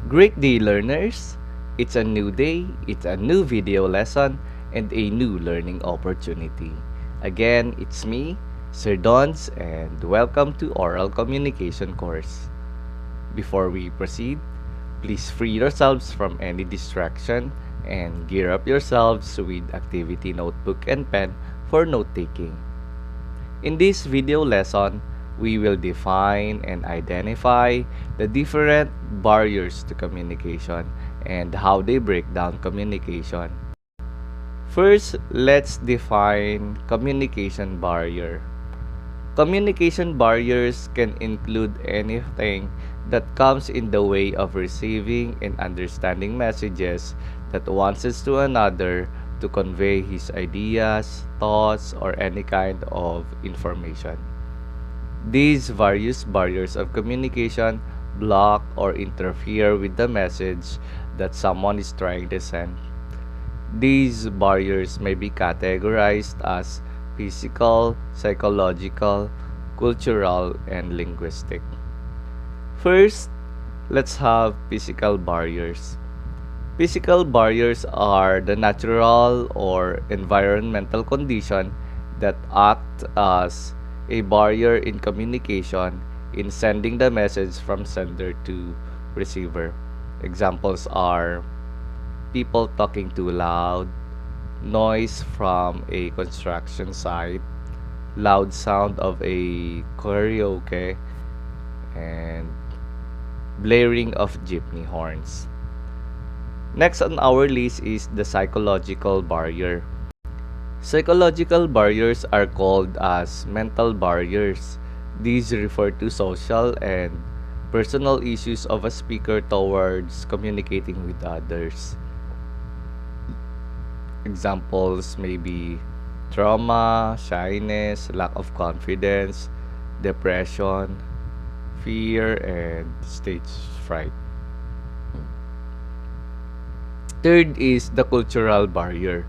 Great day, learners! It's a new day, it's a new video lesson, and a new learning opportunity. Again, it's me, Sir Dons, and welcome to Oral Communication course. Before we proceed, please free yourselves from any distraction and gear up yourselves with activity notebook and pen for note-taking. In this video lesson, we will define and identify the different barriers to communication and how they break down communication. First, let's define communication barrier. Communication barriers can include anything that comes in the way of receiving and understanding messages that one says to another to convey his ideas, thoughts, or any kind of information. These various barriers of communication block or interfere with the message that someone is trying to send. These barriers may be categorized as physical, psychological, cultural, and linguistic. First, let's have physical barriers. Physical barriers are the natural or environmental condition that act as a barrier in communication in sending the message from sender to receiver. Examples are people talking too loud, noise from a construction site, loud sound of a karaoke, and blaring of jeepney horns. Next on our list is the psychological barrier. Psychological barriers are called as mental barriers. These refer to social and personal issues of a speaker towards communicating with others. Examples may be trauma, shyness, lack of confidence, depression, fear, and stage fright. Third is the cultural barrier.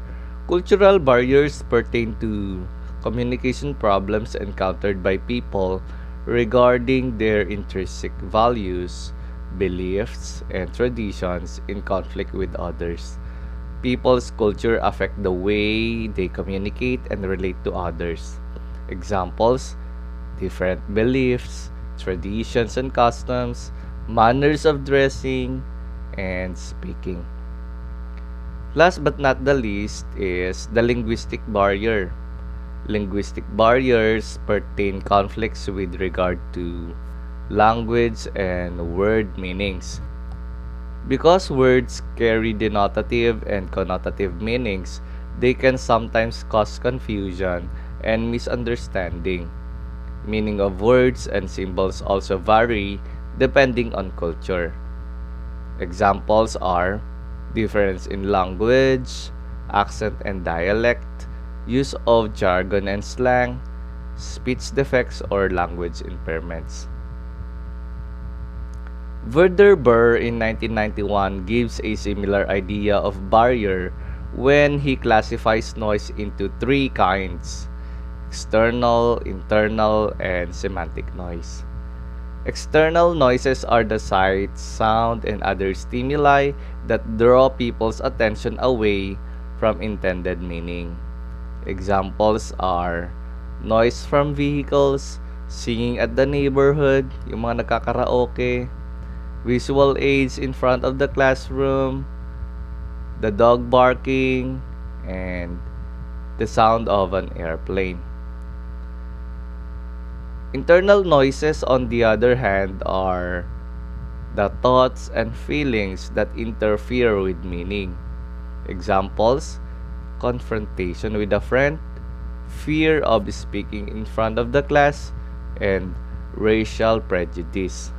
Cultural barriers pertain to communication problems encountered by people regarding their intrinsic values, beliefs, and traditions in conflict with others. People's culture affect the way they communicate and relate to others. Examples: different beliefs, traditions and customs, manners of dressing, and speaking. Last but not the least is the linguistic barrier. Linguistic barriers pertain conflicts with regard to language and word meanings. Because words carry denotative and connotative meanings, they can sometimes cause confusion and misunderstanding. Meaning of words and symbols also vary depending on culture. Examples are difference in language, accent and dialect, use of jargon and slang, speech defects or language impairments. Werder Burr in 1991 gives a similar idea of barrier when he classifies noise into three kinds: external, internal, and semantic noise. External noises are the sight, sound, and other stimuli that draw people's attention away from intended meaning. Examples are noise from vehicles, singing at the neighborhood, yung mga nagkakaraoke, visual aids in front of the classroom, the dog barking, and the sound of an airplane. Internal noises, on the other hand, are the thoughts and feelings that interfere with meaning. Examples: confrontation with a friend, fear of speaking in front of the class, and racial prejudice.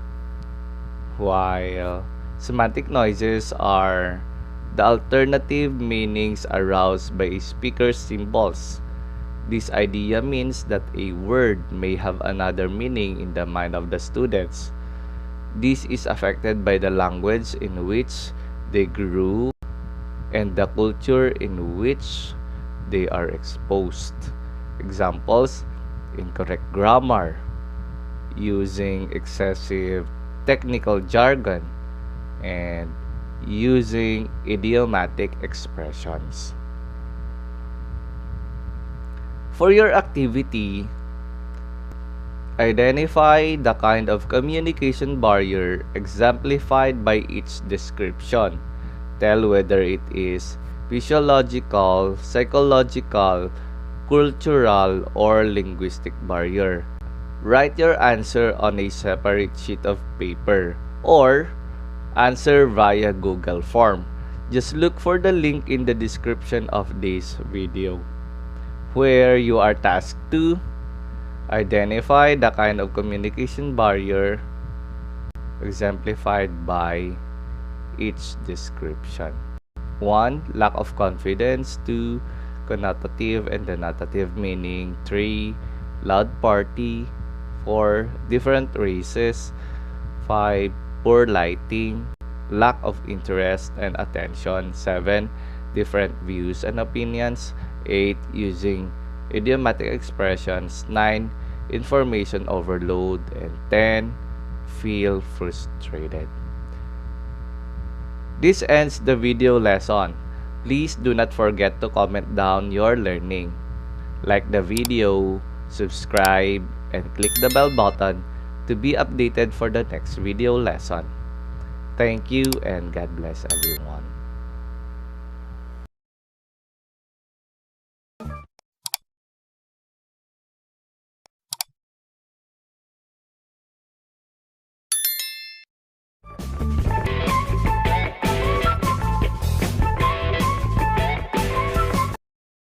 While semantic noises are the alternative meanings aroused by a speaker's symbols. This idea means that a word may have another meaning in the mind of the students. This is affected by the language in which they grew and the culture in which they are exposed. Examples: incorrect grammar, using excessive technical jargon, and using idiomatic expressions. For your activity, identify the kind of communication barrier exemplified by each description. Tell whether it is physiological, psychological, cultural, or linguistic barrier. Write your answer on a separate sheet of paper or answer via Google form. Just look for the link in the description of this video, where you are tasked to identify the kind of communication barrier exemplified by each description. 1. Lack of confidence. 2. Connotative and denotative meaning. 3. Loud party. 4. Different races. 5. Poor lighting. Lack of interest and attention. 7. Different views and opinions. 8. Using idiomatic expressions. 9. Information overload. And 10. Feel frustrated. This ends the video lesson. Please do not forget to comment down your learning. Like the video, subscribe, and click the bell button to be updated for the next video lesson. Thank you and God bless everyone.